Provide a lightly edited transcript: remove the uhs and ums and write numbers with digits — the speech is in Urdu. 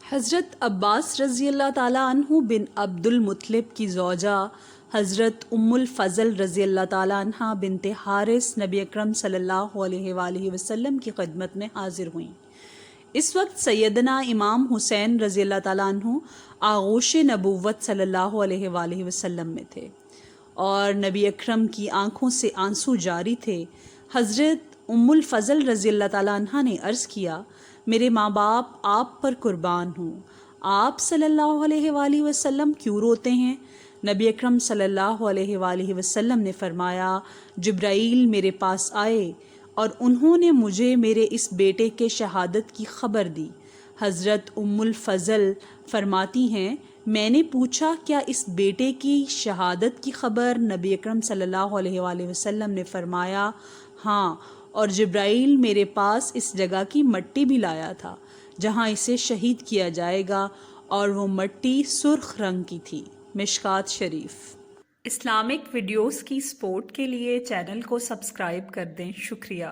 حضرت عباس رضی اللہ تعالیٰ عنہ بن عبد المطلب کی زوجہ حضرت ام الفضل رضی اللہ تعالیٰ عنہ بنت حارث نبی اکرم صلی اللہ علیہ وآلہ وسلم کی خدمت میں حاضر ہوئیں۔ اس وقت سیدنا امام حسین رضی اللہ تعالیٰ عنہ آغوش نبوت صلی اللہ علیہ وآلہ وسلم میں تھے اور نبی اکرم کی آنکھوں سے آنسو جاری تھے۔ حضرت ام الفضل رضی اللہ تعالیٰ عنہ نے عرض کیا، میرے ماں باپ آپ پر قربان ہوں، آپ صلی اللہ علیہ وآلہ وسلم کیوں روتے ہیں؟ نبی اکرم صلی اللہ علیہ وآلہ وسلم نے فرمایا، جبرائیل میرے پاس آئے اور انہوں نے مجھے میرے اس بیٹے کے شہادت کی خبر دی۔ حضرت ام الفضل فرماتی ہیں، میں نے پوچھا کیا اس بیٹے کی شہادت کی خبر نبی اکرم صلی اللہ علیہ وآلہ وسلم نے فرمایا ہاں، اور جبرائیل میرے پاس اس جگہ کی مٹی بھی لایا تھا جہاں اسے شہید کیا جائے گا، اور وہ مٹی سرخ رنگ کی تھی۔ مشکات شریف۔ اسلامک ویڈیوز کی سپورٹ کے لیے چینل کو سبسکرائب کر دیں۔ شکریہ۔